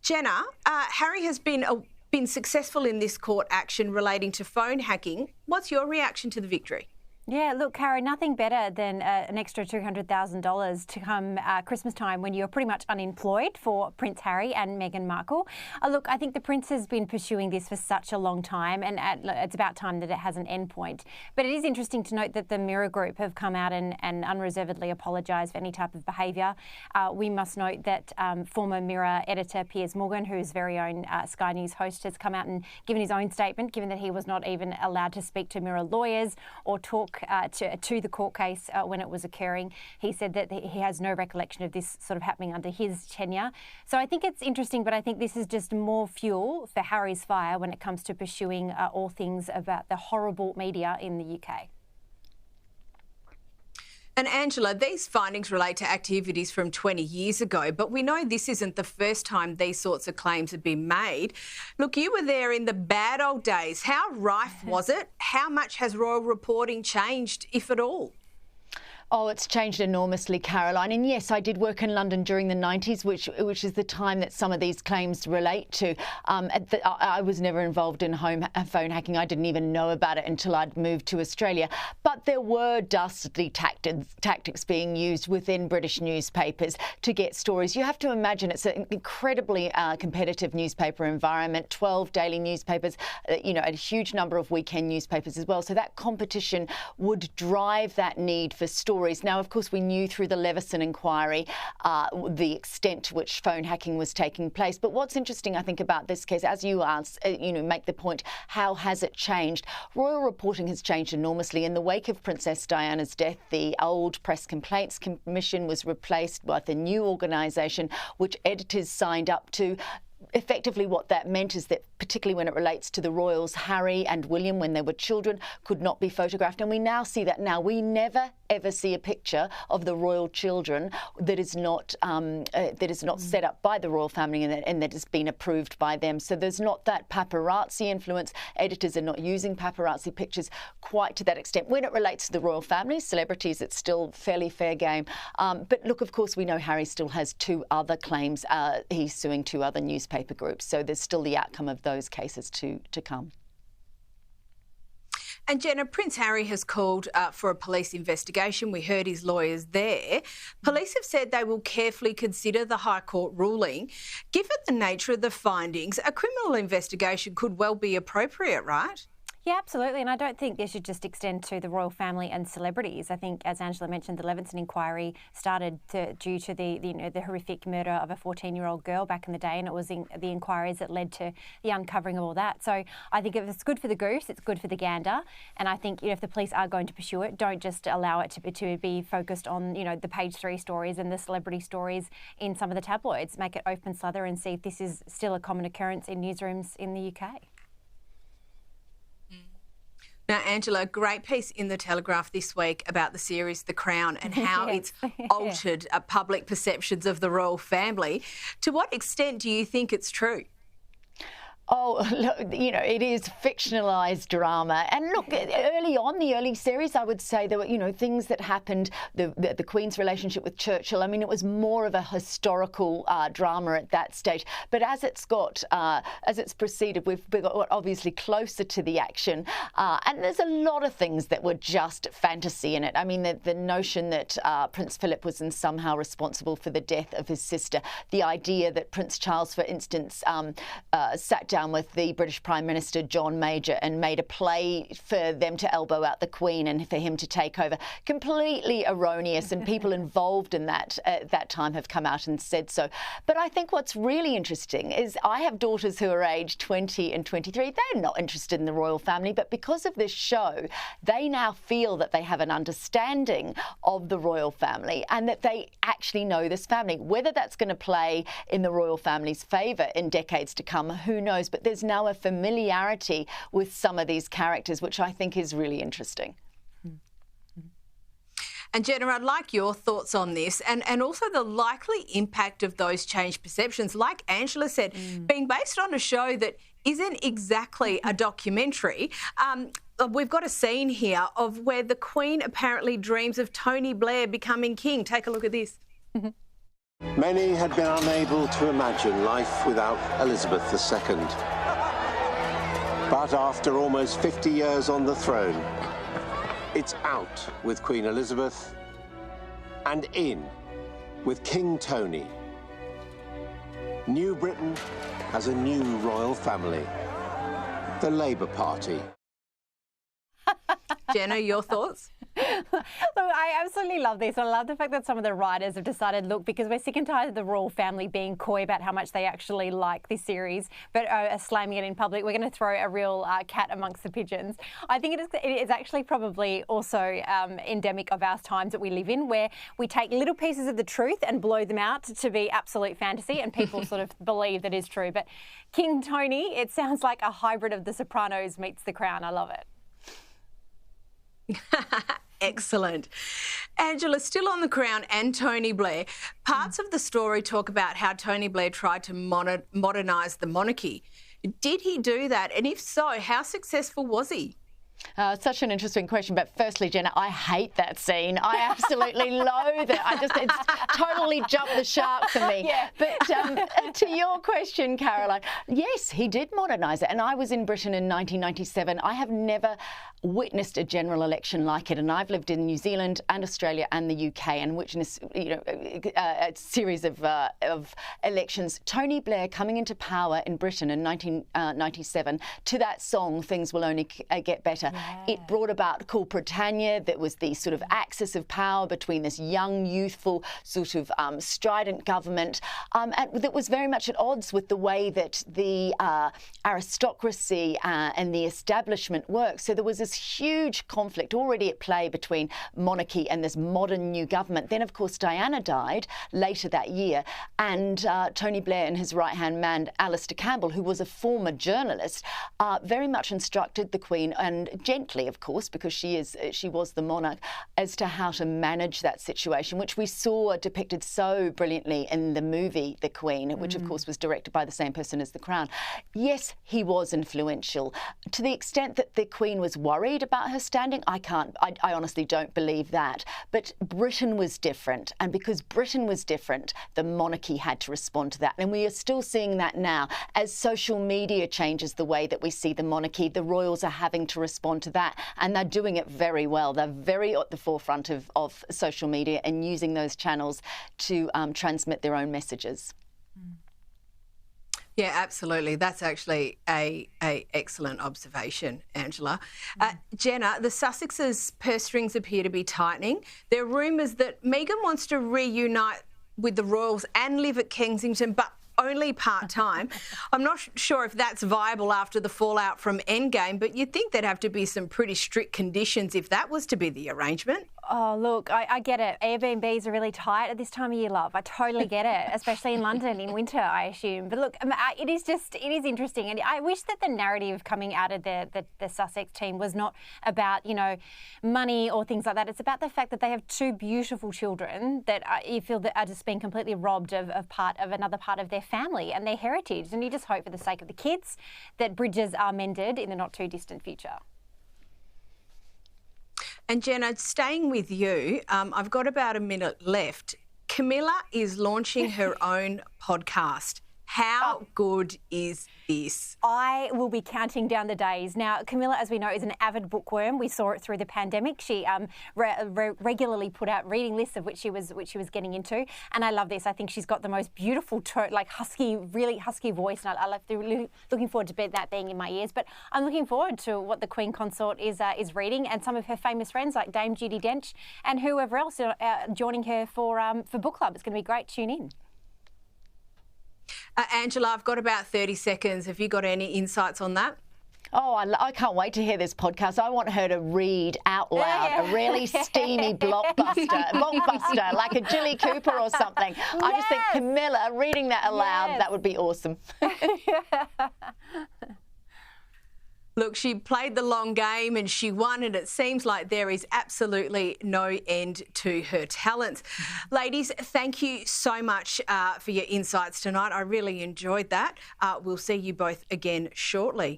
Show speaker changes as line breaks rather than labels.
Jenna, Harry has been successful in this court action relating to phone hacking. What's your reaction to the victory?
Yeah, look, Carrie, nothing better than an extra $200,000 to come Christmas time when you're pretty much unemployed for Prince Harry and Meghan Markle. Look, I think the Prince has been pursuing this for such a long time, and it's about time that it has an end point. But it is interesting to note that the Mirror Group have come out and unreservedly apologised for any type of behaviour. We must note that former Mirror editor Piers Morgan, whose very own Sky News host, has come out and given his own statement, given that he was not even allowed to speak to Mirror lawyers or talk to the court case when it was occurring. He said that he has no recollection of this sort of happening under his tenure. So I think it's interesting, but I think this is just more fuel for Harry's fire when it comes to pursuing all things about the horrible media in the UK.
And Angela, these findings relate to activities from 20 years ago, but we know this isn't the first time these sorts of claims have been made. Look, you were there in the bad old days. How rife was it? How much has royal reporting changed, if at all?
Oh, it's changed enormously, Caroline. And yes, I did work in London during the 90s, which is the time that some of these claims relate to. I was never involved in phone hacking. I didn't even know about it until I'd moved to Australia. But there were dastardly tactics being used within British newspapers to get stories. You have to imagine it's an incredibly competitive newspaper environment, 12 daily newspapers, a huge number of weekend newspapers as well. So that competition would drive that need for stories. Now, of course, we knew through the Leveson inquiry the extent to which phone hacking was taking place. But what's interesting, I think, about this case, as you asked, make the point, how has it changed? Royal reporting has changed enormously. In the wake of Princess Diana's death, the old Press Complaints Commission was replaced by the new organisation, which editors signed up to. Effectively, what that meant is that, particularly when it relates to the royals, Harry and William, when they were children, could not be photographed. And we now see that now. We never, ever see a picture of the royal children that is not set up by the royal family and that has been approved by them. So there's not that paparazzi influence. Editors are not using paparazzi pictures quite to that extent. When it relates to the royal family, celebrities, it's still fairly fair game. But look, of course, we know Harry still has two other claims. He's suing two other newspaper groups. So there's still the outcome of those cases to come.
And Jenna, Prince Harry has called for a police investigation. We heard his lawyers there. Police have said they will carefully consider the High Court ruling. Given the nature of the findings, a criminal investigation could well be appropriate, right?
Yeah, absolutely. And I don't think this should just extend to the royal family and celebrities. I think, as Angela mentioned, the Leveson inquiry started due to the horrific murder of a 14-year-old girl back in the day, and it was the inquiries that led to the uncovering of all that. So I think if it's good for the goose, it's good for the gander. And I think if the police are going to pursue it, don't just allow it to be focused on the page 3 stories and the celebrity stories in some of the tabloids. Make it open slather and see if this is still a common occurrence in newsrooms in the UK.
Now, Angela, a great piece in The Telegraph this week about the series The Crown and how it's altered public perceptions of the royal family. To what extent do you think it's true?
Oh, look, it is fictionalised drama. And look, early on, the early series, I would say there were, things that happened, the Queen's relationship with Churchill. I mean, it was more of a historical drama at that stage. But as it's proceeded, we've got obviously closer to the action. And there's a lot of things that were just fantasy in it. I mean, the notion that Prince Philip was somehow responsible for the death of his sister, the idea that Prince Charles, for instance, sat down with the British Prime Minister John Major and made a play for them to elbow out the Queen and for him to take over. Completely erroneous, and people involved in that at that time have come out and said so. But I think what's really interesting is I have daughters who are aged 20 and 23. They're not interested in the royal family, but because of this show, they now feel that they have an understanding of the royal family and that they actually know this family. Whether that's going to play in the royal family's favour in decades to come, who knows? But there's now a familiarity with some of these characters, which I think is really interesting.
And Jenna, I'd like your thoughts on this and also the likely impact of those changed perceptions, like Angela said, being based on a show that isn't exactly a documentary. We've got a scene here of where the Queen apparently dreams of Tony Blair becoming king. Take a look at this.
Many had been unable to imagine life without Elizabeth II. But after almost 50 years on the throne, it's out with Queen Elizabeth and in with King Tony. New Britain has a new royal family, the Labour Party.
Jenna, your thoughts?
Look, I absolutely love this. I love the fact that some of the writers have decided, look, because we're sick and tired of the royal family being coy about how much they actually like this series, but are slamming it in public, we're going to throw a real cat amongst the pigeons. I think it is actually probably also endemic of our times that we live in, where we take little pieces of the truth and blow them out to be absolute fantasy, and people sort of believe that is true. But King Tony, it sounds like a hybrid of The Sopranos meets The Crown. I love it.
Excellent. Angela, still on The Crown and Tony Blair, parts of the story talk about how Tony Blair tried to modernise the monarchy. Did he do that? And if so, how successful was he?
Such an interesting question. But firstly, Jenna, I hate that scene. I absolutely loathe it. It's totally jumped the shark for me. Yeah. But to your question, Caroline, yes, he did modernise it. And I was in Britain in 1997. I have never witnessed a general election like it. And I've lived in New Zealand and Australia and the UK and witnessed, a series of elections. Tony Blair coming into power in Britain in 1997 to that song, Things Will Only Get Better. Yeah. It brought about Cool Britannia. That was the sort of axis of power between this young, youthful, sort of strident government, and that was very much at odds with the way that the aristocracy and the establishment worked. So there was this huge conflict already at play between monarchy and this modern new government. Then, of course, Diana died later that year, and Tony Blair and his right-hand man, Alistair Campbell, who was a former journalist, very much instructed the Queen, and gently, of course, because she was the monarch, as to how to manage that situation, which we saw depicted so brilliantly in the movie The Queen, which of course was directed by the same person as The Crown. Yes, he was influential. To the extent that the Queen was worried about her standing, I honestly don't believe that. But Britain was different, and because Britain was different, the monarchy had to respond to that. And we are still seeing that now. As social media changes the way that we see the monarchy, the royals are having to respond to that, and they're doing it very well. They're very at the forefront of social media and using those channels to transmit their own messages.
Yeah, absolutely. That's actually a excellent observation, Angela. Jenna, the Sussexes' purse strings appear to be tightening. There are rumours that Meghan wants to reunite with the royals and live at Kensington, but only part-time. I'm not sure if that's viable after the fallout from Endgame, but you'd think there'd have to be some pretty strict conditions if that was to be the arrangement.
Oh, look, I get it. Airbnbs are really tight at this time of year, love. I totally get it, especially in London in winter, I assume. But look, it is interesting. And I wish that the narrative coming out of the Sussex team was not about, money or things like that. It's about the fact that they have two beautiful children that you feel that are just being completely robbed of another part of their family and their heritage. And you just hope for the sake of the kids that bridges are mended in the not too distant future.
And Jenna, staying with you, I've got about a minute left. Camilla is launching her own podcast. How good is this?
I will be counting down the days. Now, Camilla, as we know, is an avid bookworm. We saw it through the pandemic. She regularly put out reading lists of which she was getting into. And I love this. I think she's got the most beautiful, really husky voice. And I love looking forward to that being in my ears. But I'm looking forward to what the Queen Consort is reading, and some of her famous friends like Dame Judi Dench and whoever else are joining her for book club. It's going to be great. Tune in.
Angela, I've got about 30 seconds. Have you got any insights on that?
Oh, I can't wait to hear this podcast. I want her to read out loud a really steamy blockbuster, like a Jilly Cooper or something. Yes. I just think Camilla reading that aloud, that would be awesome.
Look, she played the long game and she won, and it seems like there is absolutely no end to her talents. Ladies, thank you so much for your insights tonight. I really enjoyed that. We'll see you both again shortly.